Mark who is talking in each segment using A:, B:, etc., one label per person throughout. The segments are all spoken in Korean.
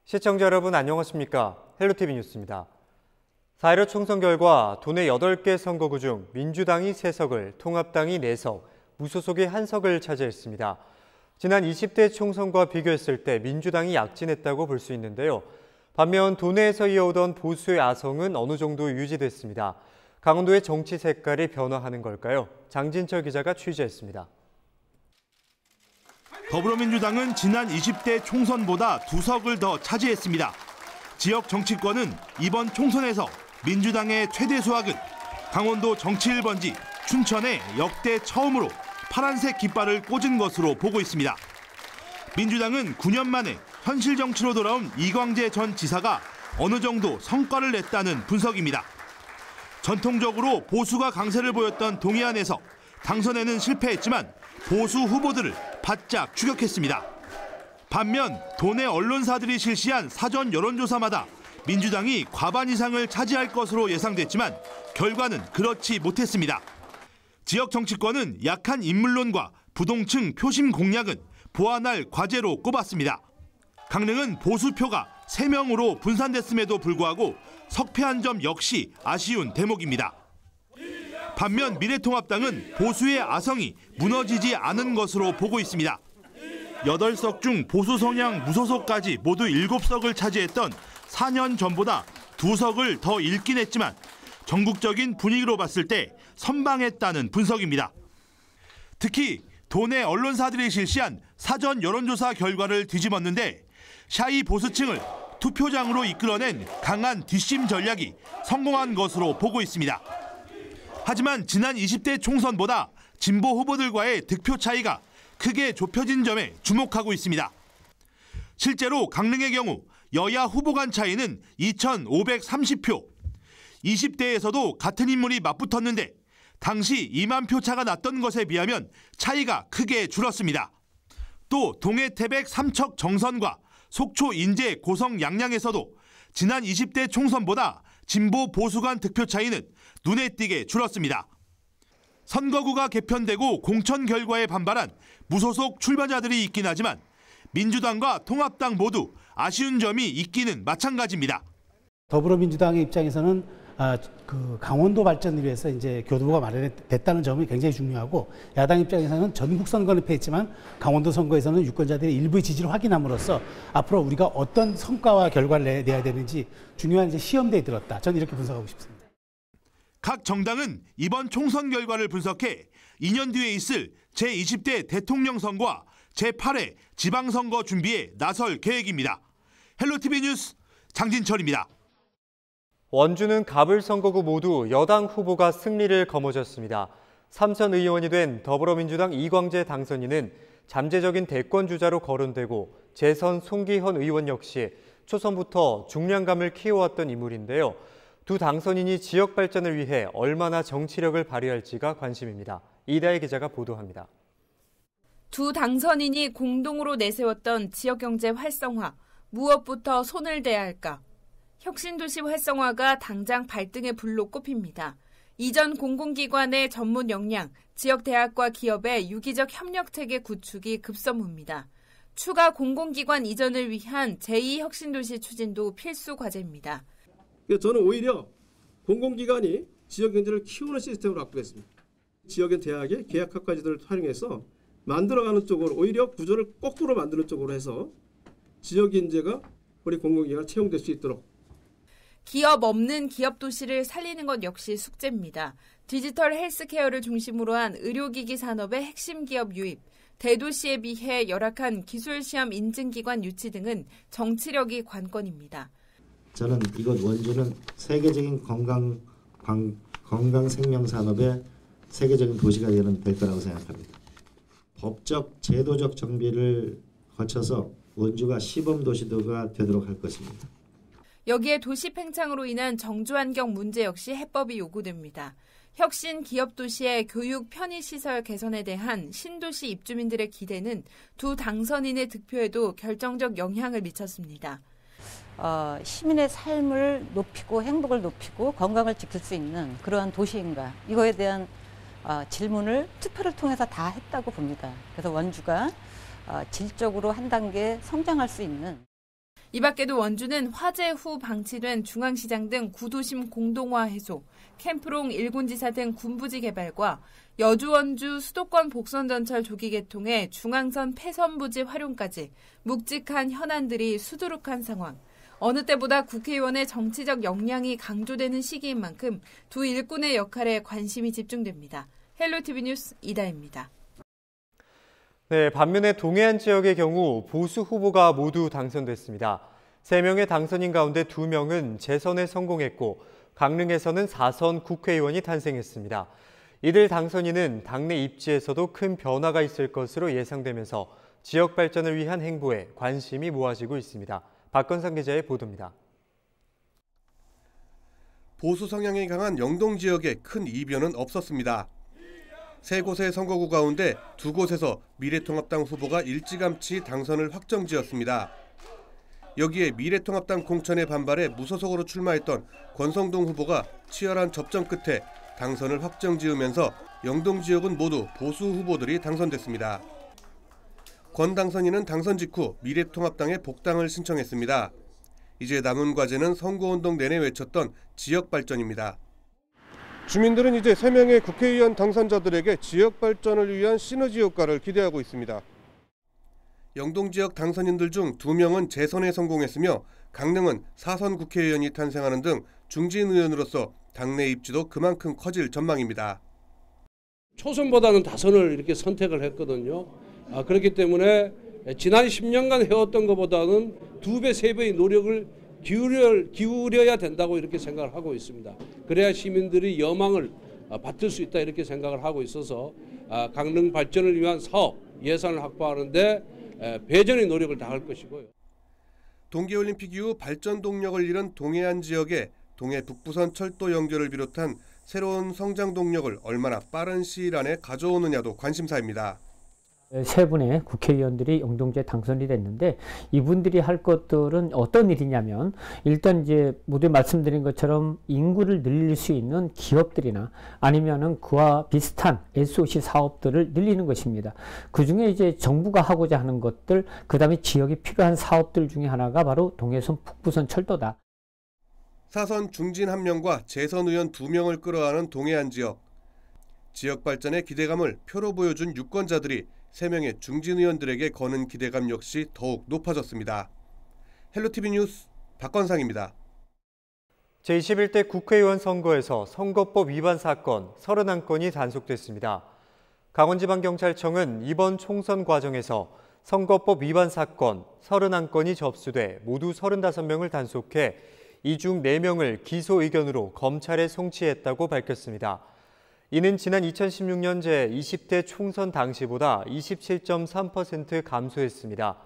A: 시청자 여러분 안녕하십니까? 헬로티비 뉴스입니다. 4.15 총선 결과 도내 8개 선거구 중 민주당이 3석을, 통합당이 4석, 무소속이 1석을 차지했습니다. 지난 20대 총선과 비교했을 때 민주당이 약진했다고 볼 수 있는데요. 반면 도내에서 이어오던 보수의 아성은 어느 정도 유지됐습니다. 강원도의 정치 색깔이 변화하는 걸까요? 장진철 기자가 취재했습니다.
B: 더불어민주당은 지난 20대 총선보다 2석을 더 차지했습니다. 지역 정치권은 이번 총선에서 민주당의 최대 수확은 강원도 정치 1번지 춘천에 역대 처음으로 파란색 깃발을 꽂은 것으로 보고 있습니다. 민주당은 9년 만에 현실 정치로 돌아온 이광재 전 지사가 어느 정도 성과를 냈다는 분석입니다. 전통적으로 보수가 강세를 보였던 동해안에서 당선에는 실패했지만 보수 후보들을 바짝 추격했습니다. 반면 도내 언론사들이 실시한 사전 여론조사마다 민주당이 과반 이상을 차지할 것으로 예상됐지만 결과는 그렇지 못했습니다. 지역 정치권은 약한 인물론과 부동층 표심 공략은 보완할 과제로 꼽았습니다. 강릉은 보수표가 3명으로 분산됐음에도 불구하고 석패한 점 역시 아쉬운 대목입니다. 반면 미래통합당은 보수의 아성이 무너지지 않은 것으로 보고 있습니다. 8석 중 보수 성향 무소속까지 모두 7석을 차지했던 4년 전보다 2석을 더 잃긴 했지만 전국적인 분위기로 봤을 때 선방했다는 분석입니다. 특히 도내 언론사들이 실시한 사전 여론조사 결과를 뒤집었는데 샤이 보수층을 투표장으로 이끌어낸 강한 뒷심 전략이 성공한 것으로 보고 있습니다. 하지만 지난 20대 총선보다 진보 후보들과의 득표 차이가 크게 좁혀진 점에 주목하고 있습니다. 실제로 강릉의 경우 여야 후보 간 차이는 2,530표. 20대에서도 같은 인물이 맞붙었는데 당시 2만 표 차가 났던 것에 비하면 차이가 크게 줄었습니다. 또 동해 태백 삼척 정선과 속초 인제 고성 양양에서도 지난 20대 총선보다 진보 보수 간 득표 차이는 눈에 띄게 줄었습니다. 선거구가 개편되고 공천 결과에 반발한 무소속 출마자들이 있긴 하지만 민주당과 통합당 모두 아쉬운 점이 있기는 마찬가지입니다.
C: 더불어민주당의 입장에서는 강원도 발전을 위해서 이제 교두보가 마련됐다는 점이 굉장히 중요하고, 야당 입장에서는 전국 선거는 패했지만 강원도 선거에서는 유권자들의 일부의 지지를 확인함으로써 앞으로 우리가 어떤 성과와 결과를 내야 되는지 중요한 이제 시험대에 들었다. 저는 이렇게 분석하고 싶습니다.
B: 각 정당은 이번 총선 결과를 분석해 2년 뒤에 있을 제20대 대통령 선거와 제8회 지방선거 준비에 나설 계획입니다. 헬로티비 뉴스 장진철입니다.
A: 원주는 갑을 선거구 모두 여당 후보가 승리를 거머쥐었습니다. 삼선 의원이 된 더불어민주당 이광재 당선인은 잠재적인 대권주자로 거론되고 재선 송기현 의원 역시 초선부터 중량감을 키워왔던 인물인데요. 두 당선인이 지역 발전을 위해 얼마나 정치력을 발휘할지가 관심입니다. 이다혜 기자가 보도합니다.
D: 두 당선인이 공동으로 내세웠던 지역경제 활성화, 무엇부터 손을 대야 할까? 혁신도시 활성화가 당장 발등의 불로 꼽힙니다. 이전 공공기관의 전문 역량, 지역대학과 기업의 유기적 협력체계 구축이 급선무입니다. 추가 공공기관 이전을 위한 제2혁신도시 추진도 필수 과제입니다.
E: 저는 오히려 공공기관이 지역경제를 키우는 시스템으로 바꾸겠습니다. 지역의 대학의 계약학과지들을 활용해서 만들어가는 쪽으로, 오히려 구조를 거꾸로 만드는 쪽으로 해서 지역인재가 우리 공공기관에 채용될 수 있도록.
D: 기업 없는 기업 도시를 살리는 것 역시 숙제입니다. 디지털 헬스케어를 중심으로 한 의료기기 산업의 핵심 기업 유입, 대도시에 비해 열악한 기술시험 인증기관 유치 등은 정치력이 관건입니다.
F: 저는 이곳 원주는 세계적인 건강 생명 산업의 세계적인 도시가 될 거라고 생각합니다. 법적, 제도적 정비를 거쳐서 원주가 시범 도시가 되도록 할 것입니다.
D: 여기에 도시 팽창으로 인한 정주환경 문제 역시 해법이 요구됩니다. 혁신 기업 도시의 교육 편의시설 개선에 대한 신도시 입주민들의 기대는 두 당선인의 득표에도 결정적 영향을 미쳤습니다.
G: 시민의 삶을 높이고 행복을 높이고 건강을 지킬 수 있는 그러한 도시인가, 이거에 대한 질문을 투표를 통해서 다 했다고 봅니다. 그래서 원주가 질적으로 한 단계 성장할 수 있는
D: 이 밖에도 원주는 화재 후 방치된 중앙시장 등 구도심 공동화 해소, 캠프롱 일군지사 등 군부지 개발과 여주 원주 수도권 복선전철 조기 개통에 중앙선 폐선부지 활용까지 묵직한 현안들이 수두룩한 상황. 어느 때보다 국회의원의 정치적 역량이 강조되는 시기인 만큼 두 일꾼의 역할에 관심이 집중됩니다. 헬로티비 뉴스 이다혜입니다.
A: 네, 반면에 동해안 지역의 경우 보수 후보가 모두 당선됐습니다. 3명의 당선인 가운데 2명은 재선에 성공했고 강릉에서는 4선 국회의원이 탄생했습니다. 이들 당선인은 당내 입지에서도 큰 변화가 있을 것으로 예상되면서 지역 발전을 위한 행보에 관심이 모아지고 있습니다. 박건상 기자의 보도입니다.
H: 보수 성향이 강한 영동 지역에 큰 이변은 없었습니다. 3곳의 선거구 가운데 2곳에서 미래통합당 후보가 일찌감치 당선을 확정지었습니다. 여기에 미래통합당 공천에 반발해 무소속으로 출마했던 권성동 후보가 치열한 접전 끝에 당선을 확정지으면서 영동 지역은 모두 보수 후보들이 당선됐습니다. 권 당선인은 당선 직후 미래통합당에 복당을 신청했습니다. 이제 남은 과제는 선거운동 내내 외쳤던 지역 발전입니다. 주민들은 이제 3명의 국회의원 당선자들에게 지역 발전을 위한 시너지 효과를 기대하고 있습니다. 영동 지역 당선인들 중 2명은 재선에 성공했으며 강릉은 4선 국회의원이 탄생하는 등 중진 의원으로서 당내 입지도 그만큼 커질 전망입니다.
I: 초선보다는 다선을 이렇게 선택을 했거든요. 그렇기 때문에 지난 10년간 해왔던 것보다는 2배, 3배의 노력을 기울여야 된다고 이렇게 생각을 하고 있습니다. 그래야 시민들이 여망을 받을 수 있다 이렇게 생각을 하고 있어서 강릉 발전을 위한 사업 예산을 확보하는데 배전의 노력을 다할 것이고요.
H: 동계올림픽 이후 발전 동력을 잃은 동해안 지역에 동해 북부선 철도 연결을 비롯한 새로운 성장 동력을 얼마나 빠른 시일 안에 가져오느냐도 관심사입니다.
J: 3분의 국회의원들이 영동지에 당선이 됐는데 이분들이 할 것들은 어떤 일이냐면 일단 이제 모두 말씀드린 것처럼 인구를 늘릴 수 있는 기업들이나 아니면은 그와 비슷한 SOC 사업들을 늘리는 것입니다. 그 중에 이제 정부가 하고자 하는 것들, 그 다음에 지역이 필요한 사업들 중에 하나가 바로 동해선 북부선 철도다.
H: 4선 중진 1명과 재선 의원 2명을 끌어안은 동해안 지역. 지역 발전의 기대감을 표로 보여준 유권자들이 3명의 중진 의원들에게 거는 기대감 역시 더욱 높아졌습니다. 헬로티비 뉴스 박건상입니다.
A: 제21대 국회의원 선거에서 선거법 위반 사건 31건이 단속됐습니다. 강원지방경찰청은 이번 총선 과정에서 선거법 위반 사건 31건이 접수돼 모두 35명을 단속해 이 중 4명을 기소 의견으로 검찰에 송치했다고 밝혔습니다. 이는 지난 2016년 제20대 총선 당시보다 27.3% 감소했습니다.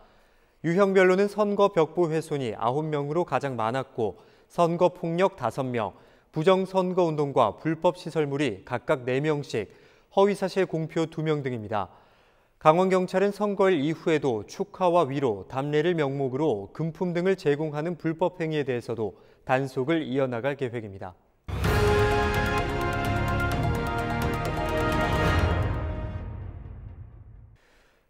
A: 유형별로는 선거 벽보 훼손이 9명으로 가장 많았고 선거 폭력 5명, 부정선거운동과 불법시설물이 각각 4명씩, 허위사실 공표 2명 등입니다. 강원경찰은 선거일 이후에도 축하와 위로, 답례를 명목으로 금품 등을 제공하는 불법 행위에 대해서도 단속을 이어나갈 계획입니다.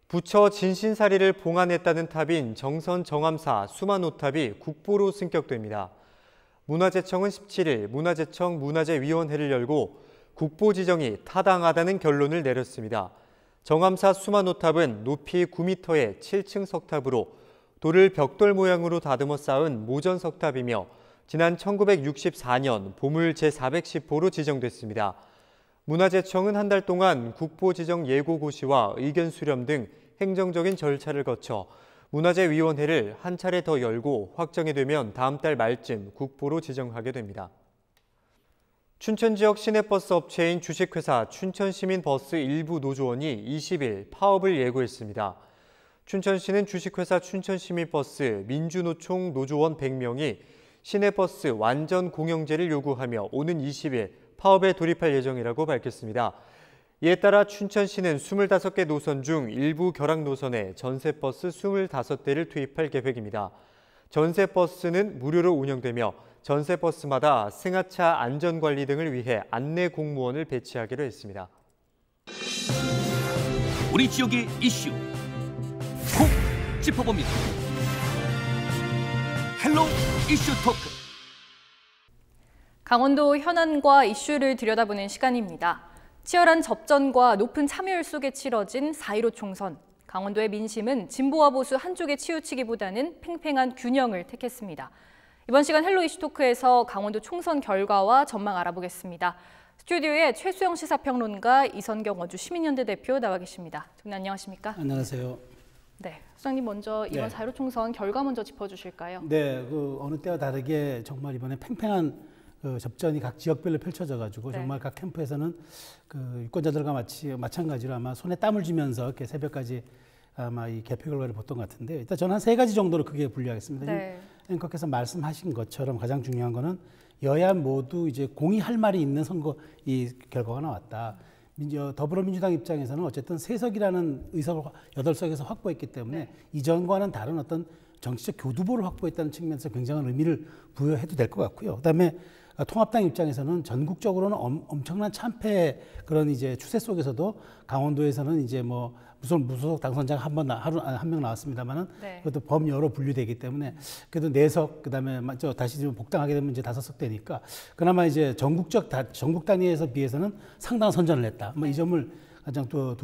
A: 부처 진신사리를 봉안했다는 탑인 정선 정암사 수만호탑이 국보로 승격됩니다. 문화재청은 17일 문화재청 문화재위원회를 열고 국보 지정이 타당하다는 결론을 내렸습니다. 정암사 수만호탑은 높이 9m의 7층 석탑으로 돌을 벽돌 모양으로 다듬어 쌓은 모전 석탑이며 지난 1964년 보물 제410호로 지정됐습니다. 문화재청은 한 달 동안 국보 지정 예고 고시와 의견 수렴 등 행정적인 절차를 거쳐 문화재위원회를 한 차례 더 열고 확정이 되면 다음 달 말쯤 국보로 지정하게 됩니다. 춘천 지역 시내버스 업체인 주식회사 춘천시민버스 일부 노조원이 20일 파업을 예고했습니다. 춘천시는 주식회사 춘천시민버스 민주노총 노조원 100명이 시내버스 완전 공영제를 요구하며 오는 20일 파업에 돌입할 예정이라고 밝혔습니다. 이에 따라 춘천시는 25개 노선 중 일부 결항 노선에 전세버스 25대를 투입할 계획입니다. 전세버스는 무료로 운영되며 전세버스마다 승하차 안전관리 등을 위해 안내 공무원을 배치하기로 했습니다.
K: 우리 지역의 이슈 콕 짚어봅니다. 헬로 이슈 토크.
L: 강원도 현안과 이슈를 들여다보는 시간입니다. 치열한 접전과 높은 참여율 속에 치러진 4.15 총선. 강원도의 민심은 진보와 보수 한쪽에 치우치기보다는 팽팽한 균형을 택했습니다. 이번 시간 헬로 이슈 토크에서 강원도 총선 결과와 전망 알아보겠습니다. 스튜디오에 최수영 시사평론가, 이선경 원주 시민연대 대표 나와 계십니다. 두 분 안녕하십니까?
C: 안녕하세요.
L: 네, 소장님 먼저 이번 4.15 총선 결과 먼저 짚어주실까요?
C: 네, 어느 때와 다르게 정말 이번에 팽팽한 접전이 각 지역별로 펼쳐져가지고 정말 각 캠프에서는 유권자들과 마찬가지로 아마 손에 땀을 쥐면서 이렇게 새벽까지 아마 이 개표 결과를 봤던 것 같은데, 일단 저는 한 3가지 정도로 크게 분류하겠습니다. 앵커께서 말씀하신 것처럼 가장 중요한 거는 여야 모두 이제 공의할 말이 있는 선거 이 결과가 나왔다. 더불어민주당 입장에서는 어쨌든 3석이라는 의석을 8석에서 확보했기 때문에 이전과는 다른 어떤 정치적 교두보를 확보했다는 측면에서 굉장한 의미를 부여해도 될 것 같고요. 그다음에 통합당 입장에서는 전국적으로는 엄청난 참패 그런 이제 추세 속에서도 강원도에서는 이제 뭐 무소속 당선자가 한 명 나왔습니다만은 그것도 범여로 분류되기 때문에 그래도 4석 그다음에 다시 좀 복당하게 되면 이제 5석 되니까 그나마 이제 전국 단위에서 비해서는 상당한 선전을 했다. 뭐 이 점을 가장 둘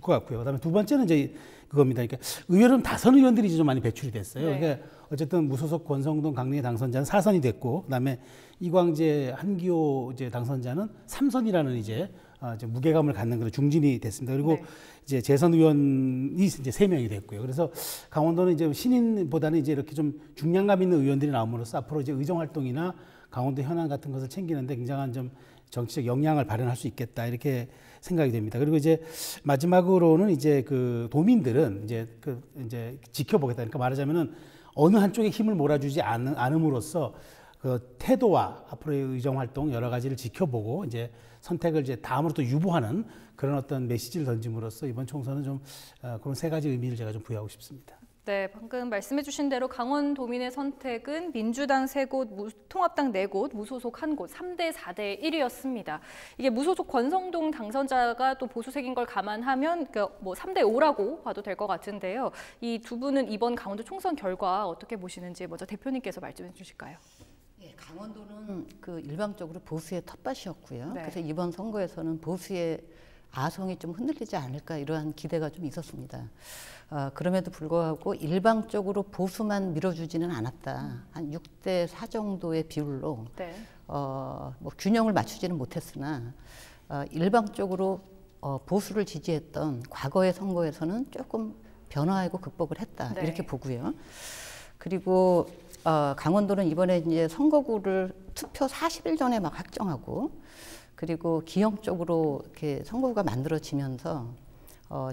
C: 것 같고요. 그다음에 두 번째는 이제 그겁니다. 그러니까 의외로는 다선 의원들이 좀 많이 배출이 됐어요. 그러니까 어쨌든 무소속 권성동 강릉의 당선자는 4선이 됐고, 그다음에 이광재 한기호 이제 당선자는 3선이라는 이제 무게감을 갖는 그런 중진이 됐습니다. 그리고 이제 재선 의원이 이제 3명이 됐고요. 그래서 강원도는 이제 신인보다는 이제 이렇게 좀 중량감 있는 의원들이 나옴으로써 앞으로 이제 의정 활동이나 강원도 현안 같은 것을 챙기는데 굉장한 좀 정치적 영향을 발현할 수 있겠다 이렇게 생각이 됩니다. 그리고 이제 마지막으로는 이제 도민들은 이제 지켜보겠다. 그러니까 말하자면은 어느 한쪽에 힘을 몰아주지 않음으로써 태도와 앞으로의 의정 활동 여러 가지를 지켜보고 이제 선택을 이제 다음으로 또 유보하는 그런 어떤 메시지를 던짐으로써 이번 총선은 좀 그런 3가지 의미를 제가 좀 부여하고 싶습니다.
L: 네, 방금 말씀해 주신 대로 강원도민의 선택은 민주당 3곳, 통합당 4곳, 무소속 1곳, 3대 4대 1이었습니다. 이게 무소속 권성동 당선자가 또 보수색인 걸 감안하면 뭐 3대 5라고 봐도 될 것 같은데요. 이 두 분은 이번 강원도 총선 결과 어떻게 보시는지 먼저 대표님께서 말씀해 주실까요?
G: 예, 강원도는 일방적으로 보수의 텃밭이었고요. 그래서 이번 선거에서는 보수의 아성이 좀 흔들리지 않을까 이러한 기대가 좀 있었습니다. 그럼에도 불구하고 일방적으로 보수만 밀어주지는 않았다. 한 6대 4 정도의 비율로 뭐 균형을 맞추지는 못했으나 일방적으로 보수를 지지했던 과거의 선거에서는 조금 변화하고 극복을 했다 이렇게 보고요. 그리고 강원도는 이번에 이제 선거구를 투표 40일 전에 막 확정하고 그리고 기형적으로 이렇게 선거구가 만들어지면서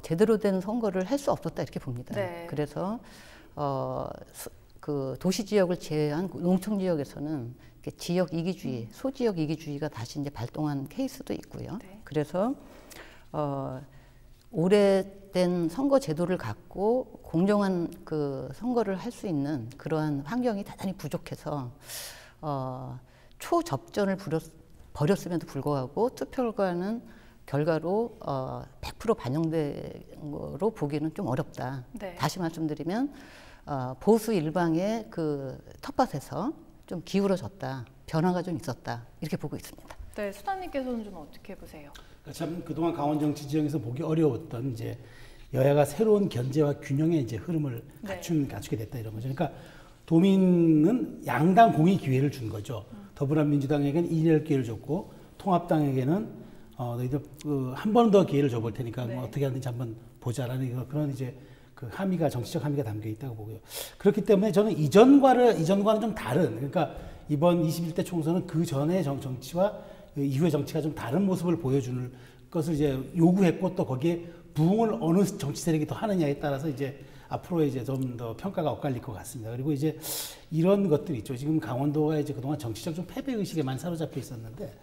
G: 제대로 된 선거를 할 수 없었다 이렇게 봅니다. 그래서 도시 지역을 제외한 농촌 지역에서는 지역 이기주의, 소지역 이기주의가 다시 이제 발동한 케이스도 있고요. 그래서 오래된 선거 제도를 갖고 공정한 선거를 할 수 있는 그러한 환경이 대단히 부족해서 초접전을 벌였음에도 불구하고 투표 결과로 100% 반영된 거로 보기는 좀 어렵다. 다시 말씀드리면 보수 일방의 텃밭에서 좀 기울어졌다. 변화가 좀 있었다. 이렇게 보고 있습니다.
L: 네, 수단님께서는 좀 어떻게 보세요?
C: 참 그동안 강원 정치 지형에서 보기 어려웠던 이제 여야가 새로운 견제와 균형의 이제 흐름을 갖추게 됐다 이런 거죠. 그러니까 도민은 양당 공의 기회를 준 거죠. 더불어민주당에게는 1일 기회를 줬고 통합당에게는 너희들 한 번 더 기회를 줘볼 테니까 뭐 어떻게 하든지 한번 보자라는 그런 이제 정치적 함의가 담겨 있다고 보고요. 그렇기 때문에 저는 이전과는 좀 다른, 그러니까 이번 21대 총선은 그 전의 정치와 이후의 정치가 좀 다른 모습을 보여주는 것을 이제 요구했고 또 거기에 부응을 어느 정치 세력이 더 하느냐에 따라서 이제 앞으로 이제 좀 더 평가가 엇갈릴 것 같습니다. 그리고 이제 이런 것들이 있죠. 지금 강원도가 이제 그동안 정치적 좀 패배 의식에 많이 사로잡혀 있었는데,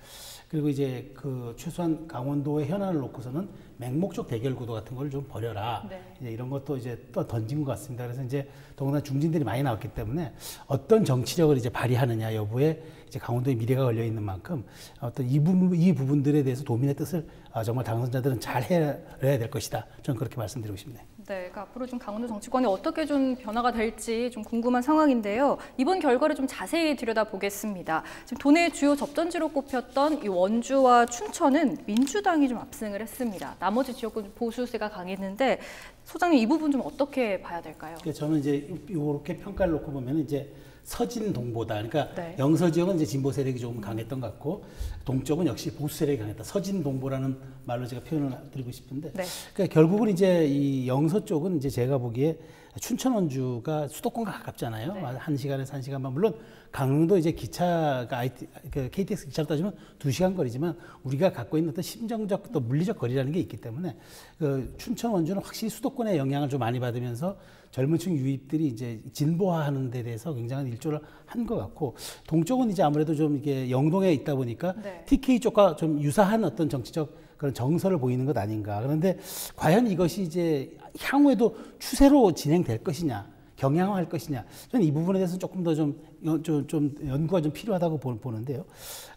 C: 그리고 이제 최소한 강원도의 현안을 놓고서는 맹목적 대결 구도 같은 걸 좀 버려라. 이제 이런 것도 이제 또 던진 것 같습니다. 그래서 이제 더구나 중진들이 많이 나왔기 때문에 어떤 정치력을 이제 발휘하느냐 여부에 이제 강원도의 미래가 걸려 있는 만큼 어떤 이 부분들에 대해서 도민의 뜻을 정말 당선자들은 잘 해야 될 것이다. 저는 그렇게 말씀드리고 싶네요.
L: 네, 그러니까 앞으로 좀 강원도 정치권이 어떻게 좀 변화가 될지 좀 궁금한 상황인데요. 이번 결과를 좀 자세히 들여다보겠습니다. 지금 도내 주요 접전지로 꼽혔던 이 원주와 춘천은 민주당이 좀 압승을 했습니다. 나머지 지역은 보수세가 강했는데 소장님 이 부분 좀 어떻게 봐야 될까요?
C: 저는 이제 이렇게 평가를 놓고 보면 이제 서진 동보다, 그러니까
L: 네.
C: 영서 지역은 이제 진보 세력이 조금 강했던 것 같고 동쪽은 역시 보수 세력이 강했다. 서진 동보라는 말로 제가 표현을 드리고 싶은데,
L: 네.
C: 그러니까 결국은 이제 이 영서 쪽은 이제 제가 보기에 춘천 원주가 수도권과 가깝잖아요.
L: 네.
C: 1시간에서 1시간 반. 물론 강릉도 이제 기차가 KTX 기차로 따지면 2시간 거리지만 우리가 갖고 있는 어떤 심정적 또 물리적 거리라는 게 있기 때문에 그 춘천 원주는 확실히 수도권의 영향을 좀 많이 받으면서 젊은 층 유입들이 이제 진보화하는 데 대해서 굉장한 일조를 한 것 같고, 동쪽은 이제 아무래도 좀 이게 영동에 있다 보니까
L: 네.
C: TK 쪽과 좀 유사한 어떤 정치적 그런 정서를 보이는 것 아닌가. 그런데 과연 이것이 이제 향후에도 추세로 진행될 것이냐, 경향화할 것이냐, 저는 이 부분에 대해서 조금 더 좀 연구가 좀 필요하다고 보는데요.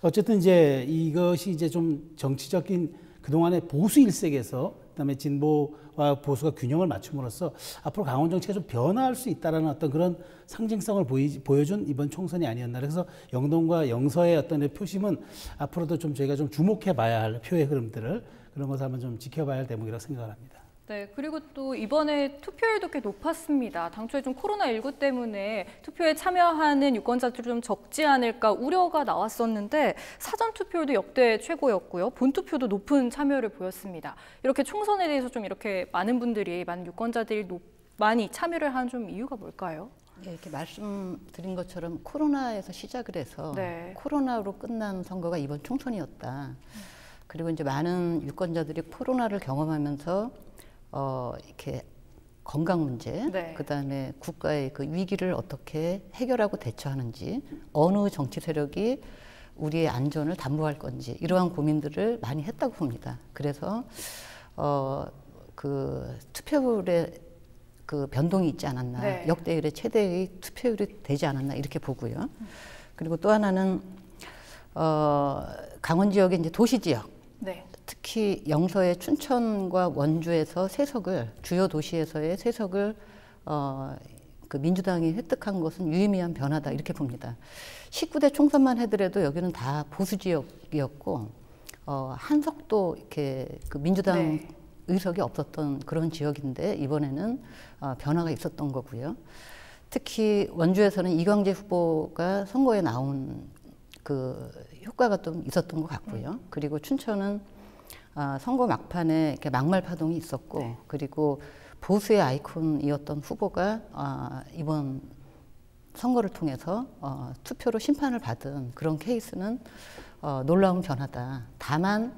C: 어쨌든 이제 이것이 이제 좀 정치적인 그동안의 보수 일색에서 그다음에 진보와 보수가 균형을 맞춤으로써 앞으로 강원 정치가 좀 변화할 수 있다라는 어떤 그런 상징성을 보여준 이번 총선이 아니었나. 그래서 영동과 영서의 어떤 표심은 앞으로도 좀 저희가 좀 주목해 봐야 할 표의 흐름들을, 그런 것을 한번 좀 지켜봐야 할 대목이라고 생각을 합니다.
L: 네, 그리고 또 이번에 투표율도 꽤 높았습니다. 당초에 좀 코로나19 때문에 투표에 참여하는 유권자들이 좀 적지 않을까 우려가 나왔었는데 사전 투표율도 역대 최고였고요. 본 투표도 높은 참여를 보였습니다. 이렇게 총선에 대해서 좀 이렇게 많은 유권자들이 많이 참여를 한 좀 이유가 뭘까요?
G: 네, 이렇게 말씀드린 것처럼 코로나에서 시작을 해서
L: 네.
G: 코로나로 끝난 선거가 이번 총선이었다. 그리고 이제 많은 유권자들이 코로나를 경험하면서 이렇게 건강 문제,
L: 네.
G: 그다음에 국가의 그 위기를 어떻게 해결하고 대처하는지, 어느 정치 세력이 우리의 안전을 담보할 건지, 이러한 고민들을 많이 했다고 봅니다. 그래서 그 투표율에 그 변동이 있지 않았나,
L: 네.
G: 역대 이래 최대의 투표율이 되지 않았나 이렇게 보고요. 그리고 또 하나는 강원 지역의 이제 도시 지역.
L: 네.
G: 특히 영서의 춘천과 원주에서 주요 도시에서의 세석을 그 민주당이 획득한 것은 유의미한 변화다 이렇게 봅니다. 19대 총선만 해더라도 여기는 다 보수 지역이었고 한석도 이렇게 그 민주당
L: 네.
G: 의석이 없었던 그런 지역인데 이번에는 변화가 있었던 거고요. 특히 원주에서는 이광재 후보가 선거에 나온 그 효과가 좀 있었던 것 같고요. 그리고 춘천은 선거 막판에 이렇게 막말 파동이 있었고,
L: 네.
G: 그리고 보수의 아이콘이었던 후보가 이번 선거를 통해서 투표로 심판을 받은 그런 케이스는 놀라운 변화다. 다만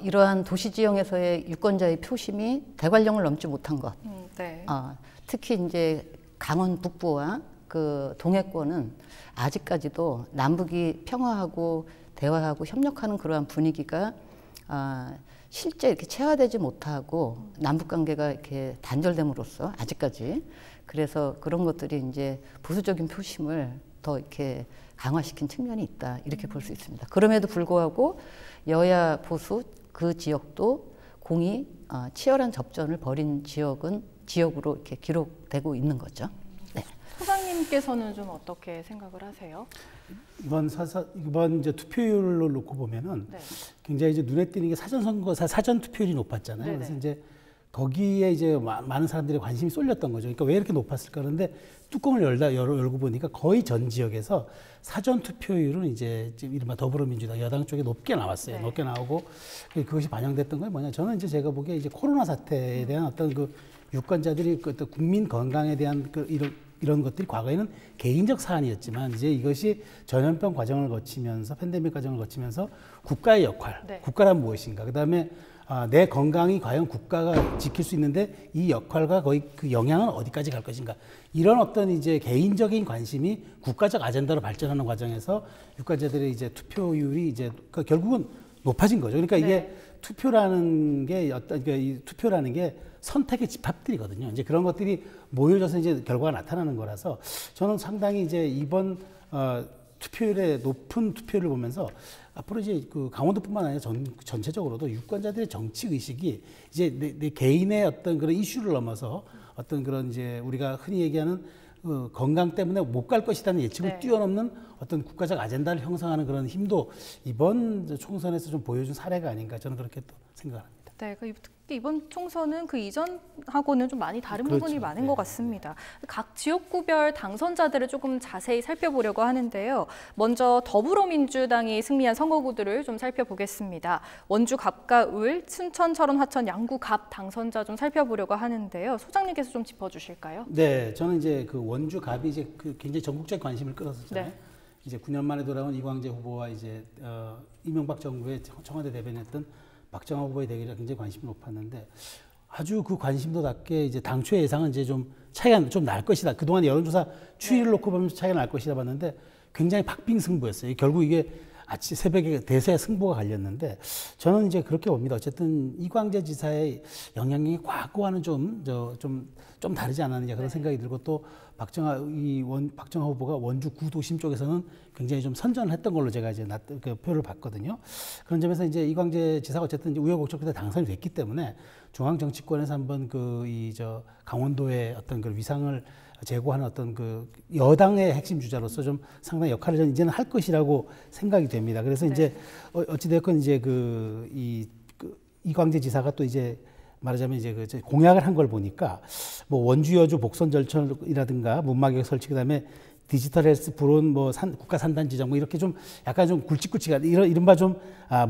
G: 이러한 도시 지형에서의 유권자의 표심이 대관령을 넘지 못한 것,
L: 네.
G: 특히 이제 강원 북부와 그 동해권은 아직까지도 남북이 평화하고 대화하고 협력하는 그러한 분위기가 실제 이렇게 체화되지 못하고 남북 관계가 이렇게 단절됨으로써 아직까지, 그래서 그런 것들이 이제 보수적인 표심을 더 이렇게 강화시킨 측면이 있다 이렇게 볼 수 있습니다. 그럼에도 불구하고 여야 보수 그 지역도 공이 치열한 접전을 벌인 지역으로 이렇게 기록되고 있는 거죠. 네.
L: 소장님께서는 좀 어떻게 생각을 하세요?
C: 이번 이제 투표율을 놓고 보면은
L: 네.
C: 굉장히 이제 눈에 띄는 게 사전 투표율이 높았잖아요.
L: 네네.
C: 그래서 이제 거기에 이제 많은 사람들의 관심이 쏠렸던 거죠. 그러니까 왜 이렇게 높았을까? 그런데 뚜껑을 열고 보니까 거의 전 지역에서 사전 투표율은 이제 이른바 더불어민주당 여당 쪽에 높게 나왔어요.
L: 네.
C: 높게 나오고 그것이 반영됐던 건 뭐냐? 저는 이제 제가 보기에 이제 코로나 사태에 대한 어떤 그 유권자들이 그 어떤 국민 건강에 대한 그 이런 것들이 과거에는 개인적 사안이었지만 이제 이것이 전염병 과정을 거치면서 팬데믹 과정을 거치면서 국가의 역할,
L: 네.
C: 국가란 무엇인가, 그다음에 내 건강이 과연 국가가 지킬 수 있는데 이 역할과 거의 그 영향은 어디까지 갈 것인가, 이런 어떤 이제 개인적인 관심이 국가적 아젠다로 발전하는 과정에서 유권자들의 이제 투표율이 이제 그러니까 결국은 높아진 거죠. 그러니까 이게
L: 네.
C: 투표라는 게 선택의 집합들이거든요. 이제 그런 것들이 모여져서 이제 결과가 나타나는 거라서 저는 상당히 이제 이번 투표율의 높은 투표율을 보면서 앞으로 이제 그 강원도뿐만 아니라 전체적으로도 유권자들의 정치 의식이 이제 내 개인의 어떤 그런 이슈를 넘어서 어떤 그런 이제 우리가 흔히 얘기하는 건강 때문에 못 갈 것이라는 예측을 뛰어넘는 어떤 국가적 아젠다를 형성하는 그런 힘도 이번 총선에서 좀 보여준 사례가 아닌가 저는 그렇게 또 생각합니다.
L: 네, 특히 이번 총선은 그 이전하고는 좀 많이 다른 부분이 많은 것 같습니다. 각 지역구별 당선자들을 조금 자세히 살펴보려고 하는데요. 먼저 더불어민주당이 승리한 선거구들을 좀 살펴보겠습니다. 원주 갑과 을, 춘천, 철원, 화천, 양구 갑 당선자 좀 살펴보려고 하는데요. 소장님께서 좀 짚어주실까요?
C: 네, 저는 이제 그 원주 갑이 이제 그 굉장히 전국적 관심을 끌었었잖아요.
L: 네.
C: 이제 9년 만에 돌아온 이광재 후보와 이제 이명박 정부의 청와대 대변했던 박정화 후보의 대결이 굉장히 관심이 높았는데 아주 그 관심도답게 이제 당초 예상은 이제 좀 차이가 좀 날 것이다. 그동안 여론조사 추이를 놓고 보면 차이가 날 것이다 봤는데 굉장히 박빙승부였어요. 결국 이게 아침 새벽에 대세 승부가 갈렸는데 저는 이제 그렇게 봅니다. 어쨌든 이광재 지사의 영향력이 과거와는 좀 다르지 않았느냐 그런 생각이 들고 또 박정화 후보가 원주 구도심 쪽에서는 굉장히 좀 선전을 했던 걸로 제가 이제 그 표를 봤거든요. 그런 점에서 이제 이광재 지사가 어쨌든 우여곡절 끝에 당선이 됐기 때문에 중앙 정치권에서 한번 강원도의 어떤 그 위상을 제고하는 어떤 그 여당의 핵심 주자로서 좀 상당히 역할을 저는 이제는 할 것이라고 생각이 됩니다. 그래서 이제 어찌됐건 이제 이광재 지사가 또 이제 말하자면 이제 공약을 한 걸 보니까 뭐 원주 여주 복선 절천이라든가 문막역 설치 그다음에 디지털 헬스 불온 국가 산단 지정 뭐 이렇게 좀 약간 좀 굵직굵직한 이른바 좀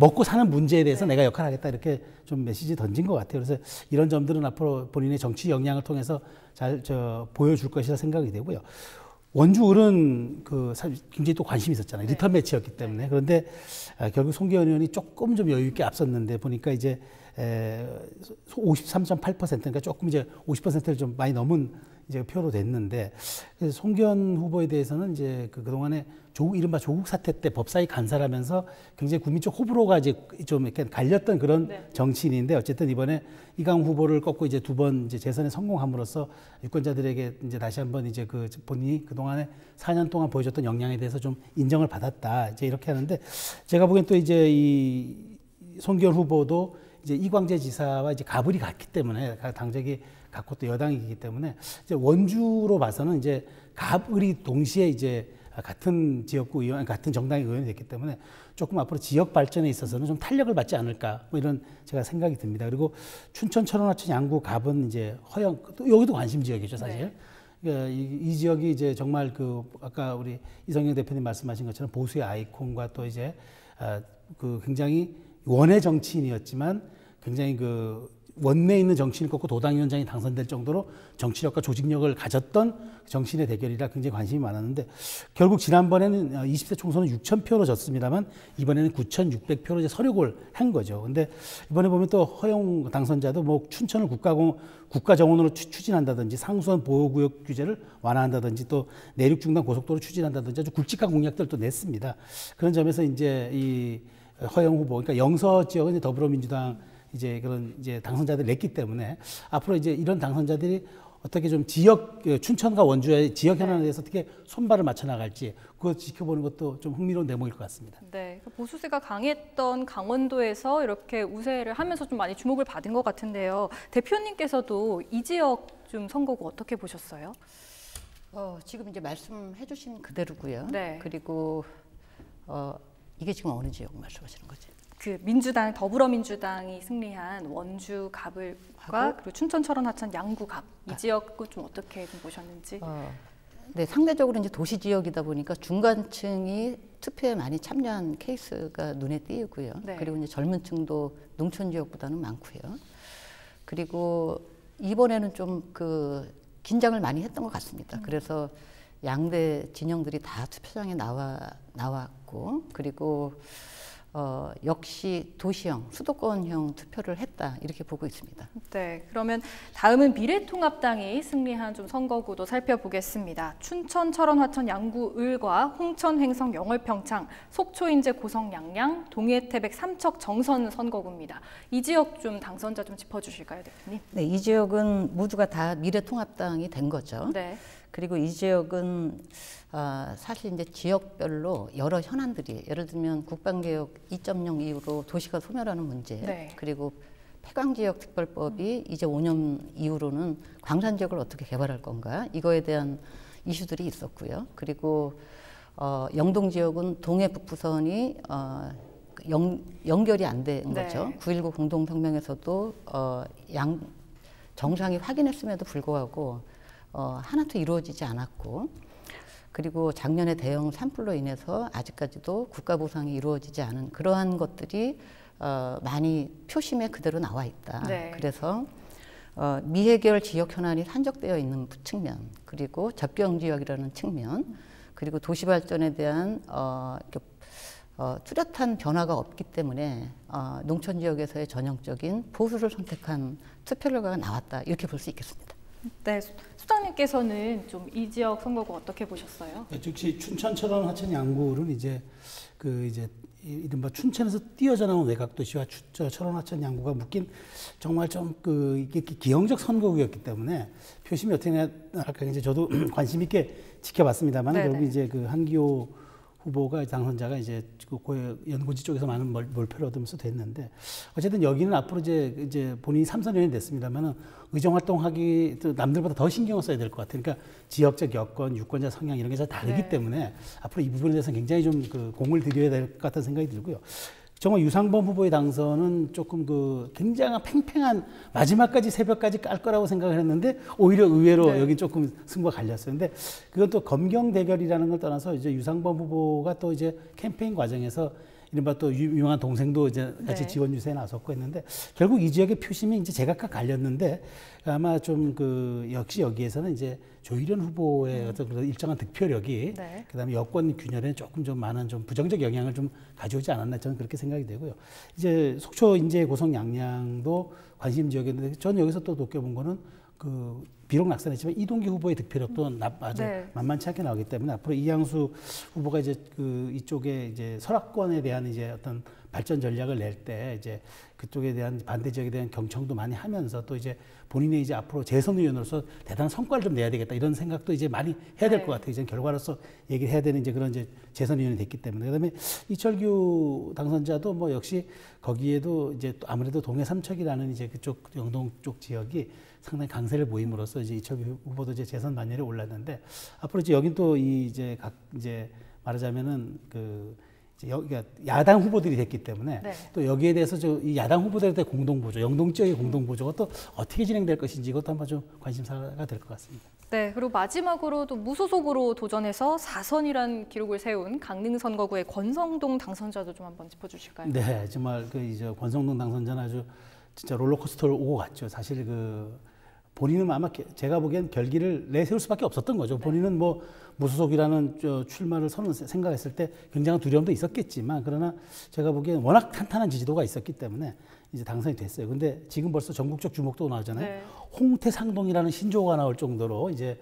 C: 먹고 사는 문제에 대해서 내가 역할을 하겠다 이렇게 좀 메시지 던진 것 같아요. 그래서 이런 점들은 앞으로 본인의 정치 역량을 통해서 잘 보여줄 것이라 생각이 되고요. 원주 을은 사실 굉장히 또 관심이 있었잖아요. 리턴 매치였기 때문에. 그런데 결국 송기현 의원이 조금 좀 여유 있게 앞섰는데 보니까 이제 53.8% 그러니까 조금 이제 50%를 좀 많이 넘은 이제 표로 됐는데 그래서 송기현 후보에 대해서는 이제 그동안에 이른바 조국 사태 때 법사위 간사라면서 굉장히 국민적 호불호가 이제 좀 이렇게 갈렸던 그런 정치인인데 어쨌든 이번에 이강 후보를 꺾고 이제 두 번 이제 재선에 성공함으로써 유권자들에게 이제 다시 한번 이제 본인이 그동안에 4년 동안 보여줬던 역량에 대해서 좀 인정을 받았다 이제 이렇게 하는데 제가 보기엔 또 이제 이 송기현 후보도 이제 이광재 지사와 이제 가불이 같기 때문에 당적이 같고 또 여당이기 때문에 이제 원주로 봐서는 이제 갑을이 동시에 이제 같은 지역구 의원, 같은 정당의 의원이 됐기 때문에 조금 앞으로 지역 발전에 있어서는 좀 탄력을 받지 않을까 뭐 이런 제가 생각이 듭니다. 그리고 춘천, 철원, 화천, 양구, 갑은 이제 허영, 또 여기도 관심 지역이죠 사실. 그러니까 이 지역이 이제 정말 아까 우리 이성영 대표님 말씀하신 것처럼 보수의 아이콘과 또 이제 굉장히 원외 정치인이었지만 굉장히 원내에 있는 정치인을 꺾고 도당위원장이 당선될 정도로 정치력과 조직력을 가졌던 정치인의 대결이라 굉장히 관심이 많았는데 결국 지난번에는 20대 총선은 6,000표로 졌습니다만 이번에는 9,600표로 이제 서력을 한 거죠. 근데 이번에 보면 또 허용 당선자도 뭐 춘천을 국가정원으로 추진한다든지 상수원 보호구역 규제를 완화한다든지 또 내륙중단 고속도로 추진한다든지 아주 굵직한 공약들을 또 냈습니다. 그런 점에서 이제 이 허영 후보, 그러니까 영서 지역은 이제 더불어민주당 이제 당선자들을 냈기 때문에 앞으로 이제 이런 당선자들이 어떻게 좀 춘천과 원주의 지역 현안에 대해서 어떻게 손발을 맞춰 나갈지 그것 지켜보는 것도 좀 흥미로운 대목일 것 같습니다.
L: 네, 보수세가 강했던 강원도에서 이렇게 우세를 하면서 좀 많이 주목을 받은 것 같은데요. 대표님께서도 이 지역 좀 선거구 어떻게 보셨어요?
G: 지금 이제 말씀해주신 그대로고요.
L: 네.
G: 그리고 이게 지금 어느 지역 말씀하시는 거죠?
L: 더불어민주당이 승리한 원주 갑을과 그리고 춘천, 철원, 화천, 양구 갑 이 지역은 좀 어떻게 좀 보셨는지?
G: 네, 상대적으로 이제 도시 지역이다 보니까 중간층이 투표에 많이 참여한 케이스가 눈에 띄고요.
L: 네.
G: 그리고 이제 젊은층도 농촌 지역보다는 많고요. 그리고 이번에는 좀 긴장을 많이 했던 것 같습니다. 그래서 양대 진영들이 다 투표장에 나왔고 그리고 역시 도시형, 수도권형 투표를 했다 이렇게 보고 있습니다.
L: 네, 그러면 다음은 미래통합당이 승리한 좀 선거구도 살펴보겠습니다. 춘천, 철원, 화천, 양구, 을과 홍천, 횡성, 영월, 평창, 속초, 인제, 고성, 양양, 동해, 태백, 삼척, 정선 선거구입니다. 이 지역 좀 당선자 좀 짚어주실까요, 대표님?
G: 네, 이 지역은 모두가 다 미래통합당이 된 거죠.
L: 네.
G: 그리고 이 지역은 사실 이제 지역별로 여러 현안들이 예를 들면 국방개혁 2.0 이후로 도시가 소멸하는 문제,
L: 네.
G: 그리고 폐광지역특별법이 이제 5년 이후로는 광산 지역을 어떻게 개발할 건가 이거에 대한 이슈들이 있었고요. 그리고 영동 지역은 동해 북부선이 연결이 안 된 거죠.
L: 네.
G: 9.19 공동성명에서도 정상이 확인했음에도 불구하고 하나도 이루어지지 않았고, 그리고 작년에 대형 산불로 인해서 아직까지도 국가 보상이 이루어지지 않은 그러한 것들이 많이 표심에 그대로 나와 있다.
L: 네.
G: 그래서 미해결 지역 현안이 산적되어 있는 측면, 그리고 접경 지역이라는 측면, 그리고 도시 발전에 대한 뚜렷한 변화가 없기 때문에 농촌 지역에서의 전형적인 보수를 선택한 투표 결과가 나왔다, 이렇게 볼 수 있겠습니다.
L: 네, 수장님께서는 좀 이 지역 선거구 어떻게 보셨어요?
C: 즉시 춘천, 철원, 하천, 양구는 이제 이른바 춘천에서 뛰어져 나온 외곽도시와 철원, 하천, 양구가 묶인 정말 좀 이게 기형적 선거구였기 때문에 표심이 어떻게 나갈까 이제 저도 관심 있게 지켜봤습니다만, 결국 이제 한기호 후보가 당선자가 이제 연고지 쪽에서 많은 몰표를 얻으면서 됐는데, 어쨌든 여기는 앞으로 이제 본인이 3선연이 됐습니다만은 의정 활동하기 또 남들보다 더 신경을 써야 될 것 같아요. 그러니까 지역적 여건, 유권자 성향 이런 게 다 다르기 때문에 앞으로 이 부분에 대해서 굉장히 좀 공을 들여야 될 것 같다는 생각이 들고요. 정말 유상범 후보의 당선은 조금 굉장한 팽팽한 마지막까지 새벽까지 깔 거라고 생각을 했는데 오히려 의외로 여기 조금 승부가 갈렸어요. 근데 그건 또 검경 대결이라는 걸 떠나서 이제 유상범 후보가 또 이제 캠페인 과정에서 이른바 또 유명한 동생도 이제 같이 지원 유세에 나섰고 했는데, 결국 이 지역의 표심이 이제 제각각 갈렸는데, 아마 좀 역시 여기에서는 이제 조희련 후보의 어떤 일정한 득표력이 그다음에 여권 균열에 조금 좀 많은 좀 부정적 영향을 좀 가져오지 않았나, 저는 그렇게 생각이 되고요. 이제 속초, 인제, 고성, 양양도 관심 지역이었는데, 저는 여기서 또 느껴본 거는 비록 낙선했지만 이동기 후보의 득표력도 아주 만만치 않게 나오기 때문에 앞으로 이양수 후보가 이제 이쪽에 이제 설악권에 대한 이제 어떤 발전 전략을 낼 때 이제 그쪽에 대한 반대 지역에 대한 경청도 많이 하면서 또 이제 본인의 이제 앞으로 재선 의원으로서 대단한 성과를 좀 내야 되겠다, 이런 생각도 이제 많이 해야 될 것 같아요. 이제 결과로서 얘기를 해야 되는 이제 그런 이제 재선 의원이 됐기 때문에. 그다음에 이철규 당선자도 뭐 역시 거기에도 이제 또 아무래도 동해 삼척이라는 이제 그쪽 영동 쪽 지역이 상당히 강세를 보임으로써 이제 이철규 후보도 이제 재선 반열에 올랐는데, 앞으로 이제 여긴 또 이제 말하자면은 여기가 야당 후보들이 됐기 때문에 또 여기에 대해서 이 야당 후보들한테 공동보조, 영동 지역의 공동보조가 또 어떻게 진행될 것인지 이것도 한번 좀 관심사가 될 것 같습니다.
L: 네, 그리고 마지막으로 또 무소속으로 도전해서 4선이란 기록을 세운 강릉 선거구의 권성동 당선자도 좀 한번 짚어주실까요? 네,
C: 정말 이제 권성동 당선자는 아주 진짜 롤러코스터를 오고 갔죠. 사실 본인은 아마 제가 보기엔 결기를 내세울 수밖에 없었던 거죠. 본인은 뭐 무소속이라는 출마를 생각했을 때 굉장한 두려움도 있었겠지만, 그러나 제가 보기엔 워낙 탄탄한 지지도가 있었기 때문에 이제 당선이 됐어요. 근데 지금 벌써 전국적 주목도 나오잖아요. 홍태상동이라는 신조어가 나올 정도로 이제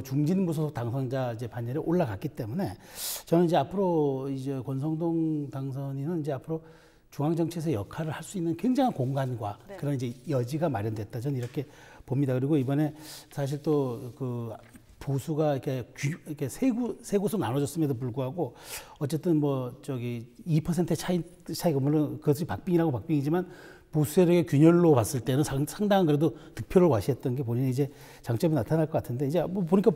C: 중진 무소속 당선자 이제 반열에 올라갔기 때문에, 저는 이제 앞으로 이제 권성동 당선인은 이제 앞으로 중앙 정치에서 역할을 할 수 있는 굉장한 공간과 그런 이제 여지가 마련됐다, 저는 이렇게 봅니다. 그리고 이번에 사실 또 보수가 이렇게 세 곳으로 나눠졌음에도 불구하고 어쨌든 2%의 차이가, 물론 그것이 박빙이지만 보수 세력의 균열로 봤을 때는 상당한 그래도 득표를 과시했던 게 본인의 이제 장점이 나타날 것 같은데, 이제 보니까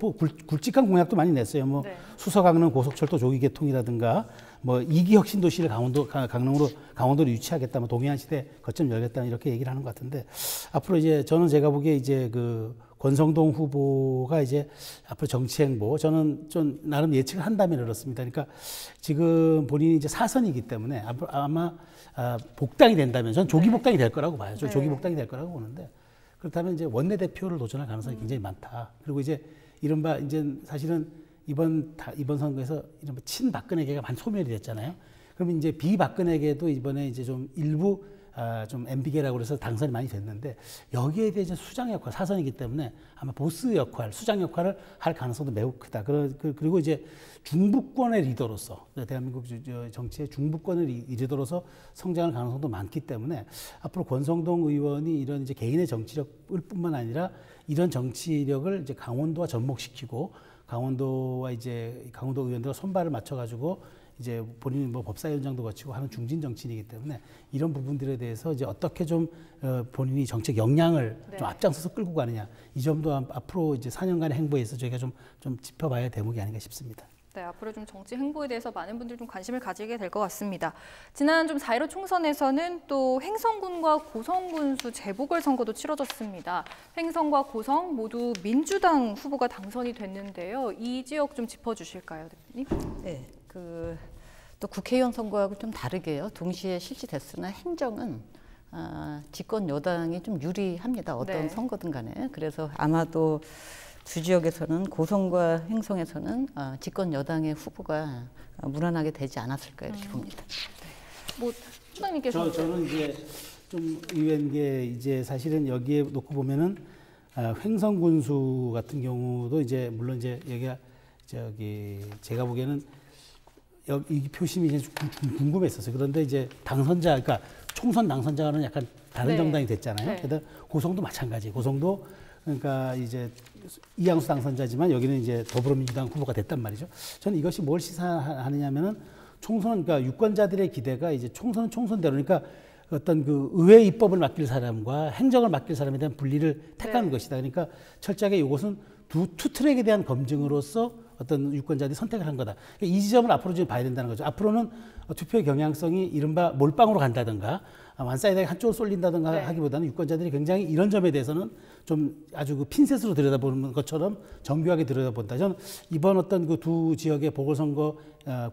C: 굵직한 공약도 많이 냈어요. 수서 강릉 고속철도 조기 개통이라든가 2기 혁신 도시를 강릉으로 유치하겠다, 동해안 시대 거점 열겠다, 이렇게 얘기를 하는 것 같은데, 앞으로 이제 제가 보기에 이제 권성동 후보가 이제 앞으로 정치 행보, 저는 좀 나름 예측을 한다면 그렇습니다. 그러니까 지금 본인이 이제 4선이기 때문에 아마 복당이 된다면 저는 조기 복당이 될 거라고 봐요. 조기 복당이 될 거라고 보는데, 그렇다면 이제 원내대표를 도전할 가능성이 굉장히 많다. 그리고 이제 이른바 이제 사실은 이번 선거에서 이른바 친박근혜계가 많이 소멸이 됐잖아요. 그러면 이제 비박근혜계도 이번에 이제 좀 일부 좀 MB계라고 그래서 당선이 많이 됐는데 여기에 대해 이제 수장 역할, 사선이기 때문에 아마 보스 역할, 수장 역할을 할 가능성도 매우 크다. 그리고 이제 중부권의 리더로서 대한민국 정치의 중부권의 리더로서 성장할 가능성도 많기 때문에 앞으로 권성동 의원이 이런 이제 개인의 정치력을 뿐만 아니라 이런 정치력을 이제 강원도와 접목시키고 강원도 의원들과 손발을 맞춰가지고 이제 본인이 뭐 법사위원장도 거치고 하는 중진 정치인이기 때문에 이런 부분들에 대해서 이제 어떻게 좀 본인이 정책 역량을 좀 앞장서서 끌고 가느냐 이 점도 앞으로 이제 4년간의 행보에서 저희가 좀 짚어봐야 대목이 아닌가 싶습니다.
L: 네, 앞으로 좀 정치 행보에 대해서 많은 분들이 좀 관심을 가지게 될 것 같습니다. 지난 좀 4.15 총선에서는 또 횡성군과 고성군수 재보궐선거도 치러졌습니다. 횡성과 고성 모두 민주당 후보가 당선이 됐는데요. 이 지역 좀 짚어주실까요, 대표님?
G: 네, 또 국회의원 선거하고 좀 다르게요. 동시에 실시됐으나 행정은 집권 여당이 좀 유리합니다. 어떤 선거든 간에. 그래서 아마도 두 지역에서는 고성과 횡성에서는 집권 여당의 후보가 무난하게 되지 않았을까 이렇게 봅니다.
L: 뭐 수장님께서
C: 저는 이제 좀 의외인 게 이제 사실은 여기에 놓고 보면은 횡성군수 같은 경우도 이제 물론 이제 여기가 제가 보기에는 이 표심이 이제 좀 궁금했었어요. 그런데 이제 당선자, 그러니까 총선 당선자는 약간 다른 정당이 됐잖아요. 그래서 고성도 마찬가지. 고성도 그러니까 이제 이양수 당선자지만 여기는 이제 더불어민주당 후보가 됐단 말이죠. 저는 이것이 뭘 시사하느냐면은 총선, 그러니까 유권자들의 기대가 이제 총선은 총선대로, 그러니까 어떤 그 의회 입법을 맡길 사람과 행정을 맡길 사람에 대한 분리를 택하는 것이다. 그러니까 철저하게 이것은 투 트랙에 대한 검증으로서 어떤 유권자들이 선택을 한 거다. 그러니까 이 지점을 앞으로 좀 봐야 된다는 거죠. 앞으로는 투표의 경향성이 이른바 몰빵으로 간다든가 완사이드에 한쪽으로 쏠린다든가 하기보다는 유권자들이 굉장히 이런 점에 대해서는 좀 아주 그 핀셋으로 들여다보는 것처럼 정교하게 들여다본다. 저는 이번 어떤 그 두 지역의 보궐선거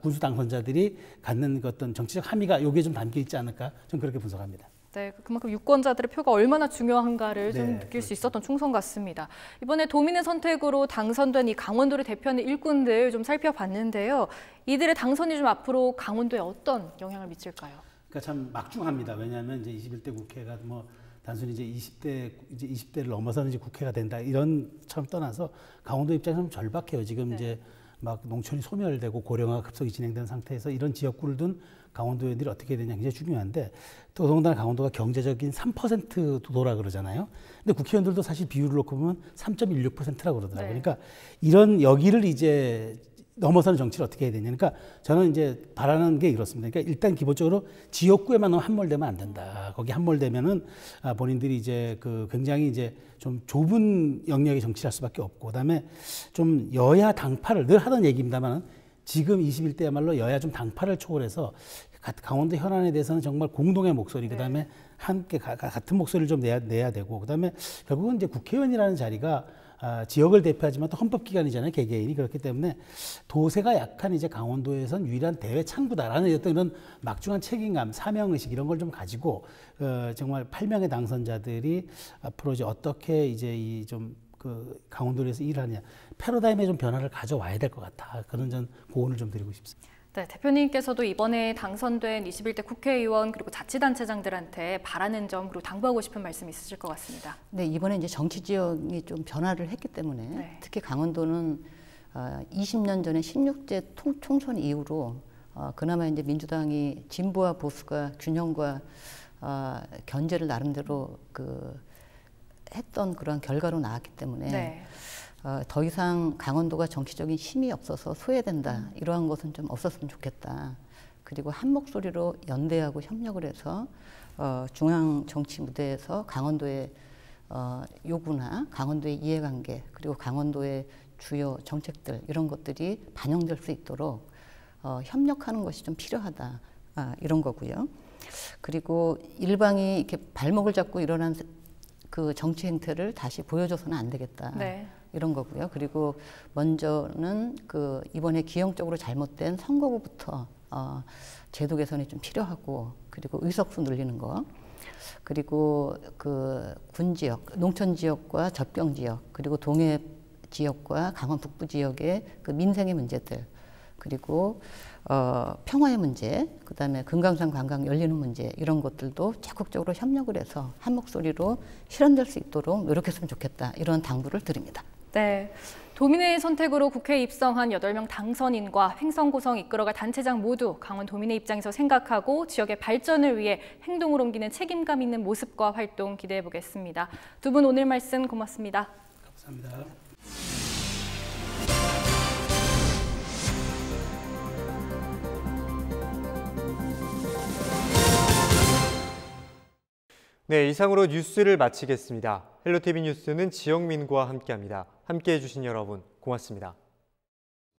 C: 군수 당선자들이 갖는 그 어떤 정치적 함의가 여기에 좀 담겨 있지 않을까 저는 그렇게 분석합니다.
L: 네, 그만큼 유권자들의 표가 얼마나 중요한가를 좀 느낄 수 있었던 총선 같습니다. 이번에 도민의 선택으로 당선된 이 강원도를 대표하는 일꾼들 좀 살펴봤는데요. 이들의 당선이 좀 앞으로 강원도에 어떤 영향을 미칠까요?
C: 그러니까 참 막중합니다. 왜냐하면 이제 21대 국회가 뭐 단순히 이제 20대를 넘어서는 이제 국회가 된다 이런 처럼 떠나서 강원도 입장에서는 절박해요. 지금 이제 막 농촌이 소멸되고 고령화가 급속히 진행된 상태에서 이런 지역구를 둔 강원도인들이 어떻게 되냐 굉장히 중요한데 또 더군다나 강원도가 경제적인 3% 도라 그러잖아요. 근데 국회의원들도 사실 비율을 놓고 보면 3.16%라고 그러더라고요. 그러니까 이런 여기를 이제 넘어서는 정치를 어떻게 해야 되냐. 그러니까 저는 이제 바라는 게 이렇습니다. 그러니까 일단 기본적으로 지역구에만 너무 함몰되면 안 된다. 거기 함몰되면은 본인들이 이제 그 굉장히 이제 좀 좁은 영역의 정치를 할 수밖에 없고, 그다음에 좀 여야 당파를 늘 하던 얘기입니다만은 지금 21대야말로 여야 좀 당파를 초월해서 강원도 현안에 대해서는 정말 공동의 목소리, 그다음에 함께 같은 목소리를 좀 내야 되고, 그다음에 결국은 이제 국회의원이라는 자리가 지역을 대표하지만 또 헌법기관이잖아요, 개개인이. 그렇기 때문에 도세가 약한 이제 강원도에선 유일한 대외 창구다라는 어떤 이런 막중한 책임감, 사명의식 이런 걸 좀 가지고 정말 8명의 당선자들이 앞으로 이제 어떻게 이제 이 좀 그 강원도에서 일하냐, 패러다임의 좀 변화를 가져와야 될 것 같다. 그런 전 고언을 좀 드리고 싶습니다.
L: 네, 대표님께서도 이번에 당선된 21대 국회의원 그리고 자치단체장들한테 바라는 점 그리고 당부하고 싶은 말씀 있으실 것 같습니다.
G: 네, 이번에 이제 정치 지역이 좀 변화를 했기 때문에 특히 강원도는 20년 전에 16대 총선 이후로 그나마 이제 민주당이 진보와 보수가 균형과 견제를 나름대로 했던 그런 결과로 나왔기 때문에 더 이상 강원도가 정치적인 힘이 없어서 소외된다. 이러한 것은 좀 없었으면 좋겠다. 그리고 한 목소리로 연대하고 협력을 해서 중앙 정치 무대에서 강원도의 요구나 강원도의 이해관계 그리고 강원도의 주요 정책들 이런 것들이 반영될 수 있도록 협력하는 것이 좀 필요하다. 이런 거고요. 그리고 일방이 이렇게 발목을 잡고 일어난 그 정치 행태를 다시 보여줘서는 안 되겠다. 이런 거고요. 그리고 먼저는 이번에 기형적으로 잘못된 선거구부터 제도 개선이 좀 필요하고, 그리고 의석수 늘리는 거, 그리고 군 지역, 농촌 지역과 접경 지역, 그리고 동해 지역과 강원 북부 지역의 민생의 문제들, 그리고 평화의 문제, 그다음에 금강산 관광 열리는 문제 이런 것들도 적극적으로 협력을 해서 한 목소리로 실현될 수 있도록 노력했으면 좋겠다 이런 당부를 드립니다.
L: 네. 도민의 선택으로 국회에 입성한 8명 당선인과 횡성고성 이끌어갈 단체장 모두 강원도민의 입장에서 생각하고 지역의 발전을 위해 행동을 옮기는 책임감 있는 모습과 활동 기대해 보겠습니다. 두 분 오늘 말씀 고맙습니다.
C: 감사합니다.
A: 네, 이상으로 뉴스를 마치겠습니다. 헬로티비 뉴스는 지영민과 함께합니다. 함께해 주신 여러분 고맙습니다.